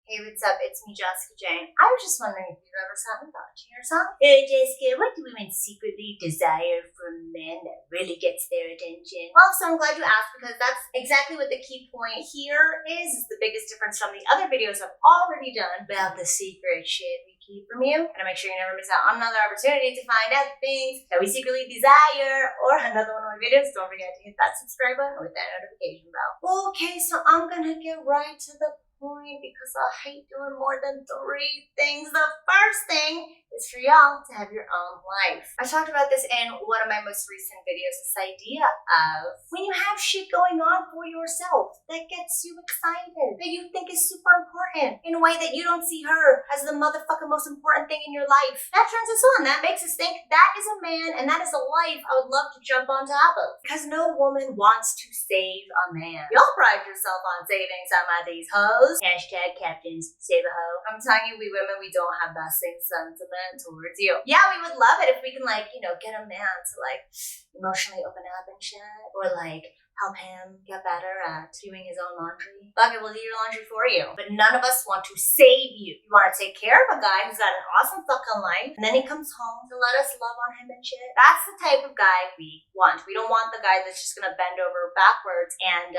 Hey, what's up? It's me, Jessica Jane. I was just wondering if you've ever sat and thought to yourself, hey, Jessica, what do women secretly desire from men that really gets their attention? Well, so I'm glad you asked, because that's exactly what the key point here is the biggest difference from the other videos I've already done about the secret shit we keep from you. And to make sure you never miss out on another opportunity to find out things that we secretly desire or another one of my videos, don't forget to hit that subscribe button with that notification bell. Okay, so I'm gonna get right to the point because I hate doing more than 3 things. The first thing is for y'all to have your own life. I talked about this in one of my most recent videos, this idea of when you have shit going on for yourself that gets you excited, that you think is super important, in a way that you don't see her as the motherfucking most important thing in your life. That turns us on. That makes us think that is a man and that is a life I would love to jump on top of. Because no woman wants to save a man. Y'all pride yourself on saving some of these hoes. Hashtag captains save a hoe. I'm telling you, we women, we don't have that same sentiment towards you. Yeah, we would love it if we can, like, you know, get a man to, like, emotionally open up and shit, or like help him get better at doing his own laundry. Fuck it, we'll do your laundry for you. But none of us want to save you. You want to take care of a guy who's got an awesome fucking life, and then he comes home to let us love on him and shit. That's the type of guy we want. We don't want the guy that's just gonna bend over backwards and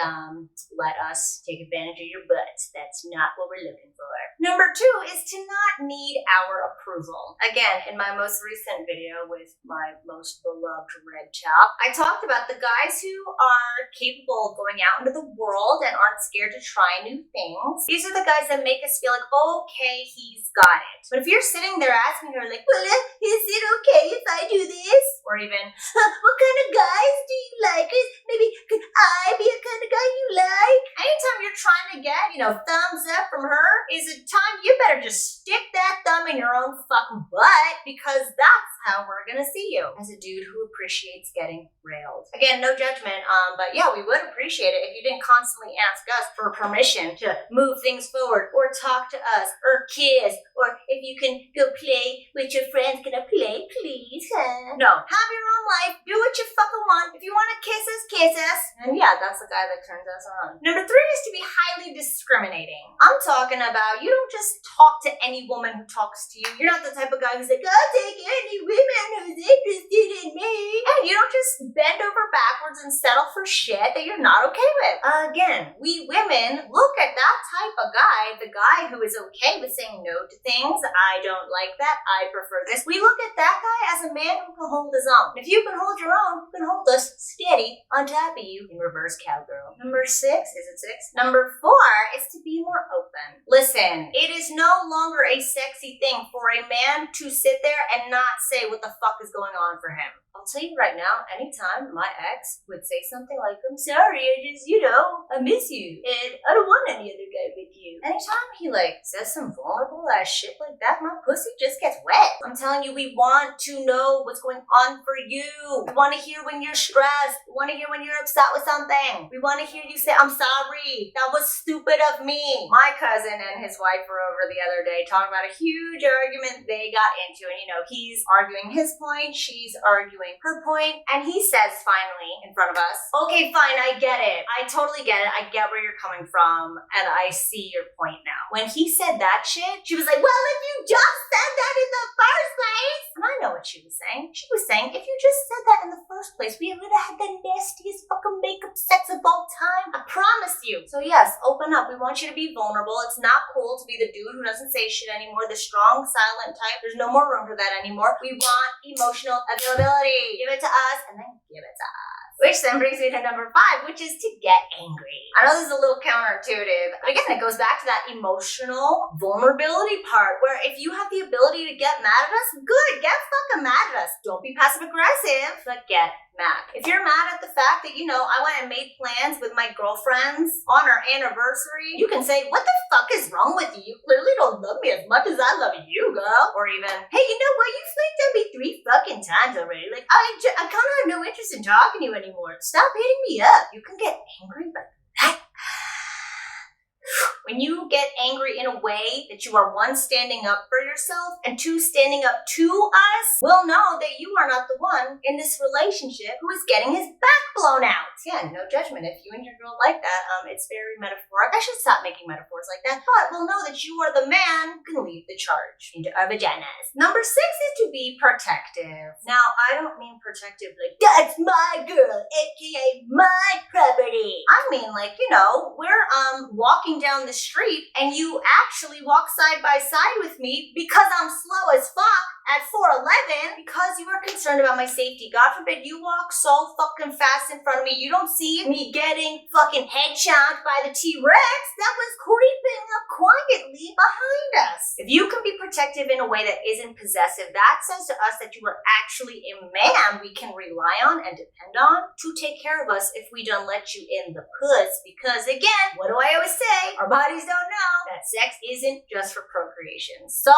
let us take advantage of your butts. That's not what we're looking for. Number 2 is to not need our approval. Again, in my most recent video with my most beloved red top, I talked about the guys who are capable of going out into the world and aren't scared to try new things. These are the guys that make us feel like, okay, he's got it. But if you're sitting there asking her, like, well, is it okay if I do this? Or even, what kind of guys do you like? Maybe could I be a kind of guy you like? Anytime you're trying to get, you know, thumbs up from her is a time you better just stick that thumb in your own fucking butt, because that's how we're gonna see you as a dude who appreciates getting railed. Again, no judgment, but yeah, we would appreciate it if you didn't constantly ask us for permission to move things forward, or talk to us, or kiss, or if you can go play with your friends. Can I play, please? No, have your own life, do what you fucking want. If you want to kiss us, kiss us. And yeah, that's the guy that turns us on. Number 3 is to be highly discriminating. I'm talking about, you don't just talk to any woman who talks to you. You're not the type of guy who's like, I'll take any women who's interested in me. And you don't just bend over backwards and settle for shit that you're not okay with. Again, we women look at that type of guy, the guy who is okay with saying no to things. I don't like that, I prefer this. We look at that guy as a man who can hold his own. If you can hold your own, you can hold us steady on top of you in reverse cowgirl. Number 6, is it 6? Number 4 is to be more open. Listen, it is no longer a sexy thing for a man to sit there and not say what the fuck is going on for him. I'll tell you right now, anytime my ex would say something like, I'm sorry, I miss you, and I don't want any other guy with you. Anytime he, like, says some vulnerable ass shit like that, my pussy just gets wet. I'm telling you, we want to know what's going on for you. We want to hear when you're stressed. We want to hear when you're upset with something. We want to hear you say, I'm sorry, that was stupid of me. My cousin and his wife were over the other day talking about a huge argument they got into, and, you know, he's arguing his point, she's arguing her point, and he says finally in front of us, okay, fine, I get it. I totally get it. I get where you're coming from, and I see your point now. When he said that shit, she was like, well, if you just said that in the first place. And I know what she was saying. She was saying, if you just said that in the first place, we would have had the nastiest fucking makeup sex of all time. I promise you. So yes, open up. We want you to be vulnerable. It's not cool to be the dude who doesn't say shit anymore, the strong, silent type. There's no more room for that anymore. We want emotional availability. Give it to us, and then give it to us. Which then brings me to number 5, which is to get angry. I know this is a little counterintuitive, but again, it goes back to that emotional vulnerability part, where if you have the ability to get mad at us, good, get fucking mad at us. Don't be passive aggressive, but get mad. If you're mad at the fact that, you know, I went and made plans with my girlfriends on our anniversary, you can say, what the fuck is wrong with you? You clearly don't love me as much as I love you, girl. Or even, hey, you know what? You flaked on me 3 fucking times already. Like, I kind of have no interest in talking to you anymore. Stop hitting me up. You can get angry like that. When you get angry in a way that you are one, standing up for yourself, and two, standing up to us, we'll know that you are not the one in this relationship who is getting his back blown out. Yeah, no judgment. If you and your girl like that, it's very metaphoric. I should stop making metaphors like that. But we'll know that you are the man who can lead the charge into our vaginas. Number 6 is to be protective. Now, I don't mean protective like, that's my girl, aka my property. I mean like, we're walking down the street and you actually walk side by side with me because I'm slow as fuck at 4'11", because you are concerned about my safety. God forbid you walk so fucking fast in front of me, you don't see me getting fucking head chomped by the T-Rex that was creeping up quietly behind us. If you can be protective in a way that isn't possessive, that says to us that you are actually a man we can rely on and depend on to take care of us if we don't let you in the puss. Because again, what do I always say? Our bodies don't know that sex isn't just for procreation. So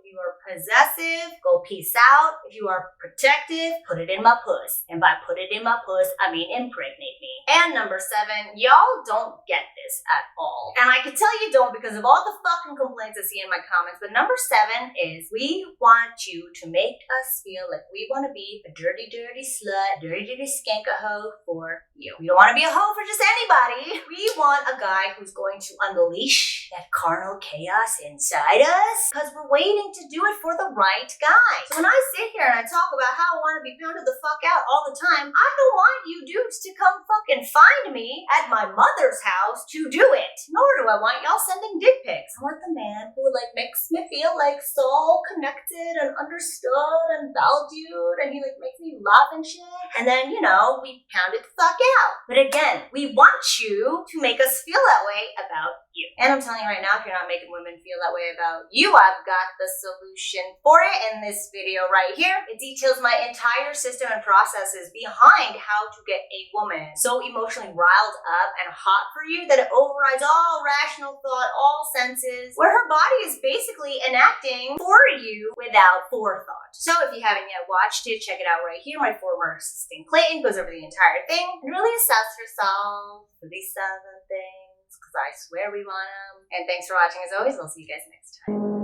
if you are possessive, go peace out. If you are protective, put it in my puss. And by put it in my puss, I mean impregnate me. And number 7, y'all don't get this at all. And I can tell you don't because of all the fucking complaints I see in my comments. But number 7 is we want you to make us feel like we want to be a dirty, dirty slut, dirty, dirty skank a hoe for you. We don't want to be a hoe for just anybody. We want a guy who's going to unleash that carnal chaos inside us because we're waiting to do it for the right guy. So when I sit here and I talk about how I want to be pounded the fuck out all the time, I don't want you dudes to come fucking find me at my mother's house to do it. Nor do I want y'all sending dick pics. I want the man who makes me feel so connected and understood and valued, and he makes me laugh and shit. And then, we pound it the fuck out. But again, we want you to make us feel that way about you. And I'm telling you right now, if you're not making women feel that way about you, I've got the solution for it in this video right here. It details my entire system and processes behind how to get a woman so emotionally riled up and hot for you that it overrides all rational thought, all senses, where her body is basically enacting for you without forethought. So if you haven't yet watched it, check it out right here. My former assistant Clayton goes over the entire thing and really assess yourself for these 7 things, because I swear we want them. And thanks for watching as always. We'll see you guys next time.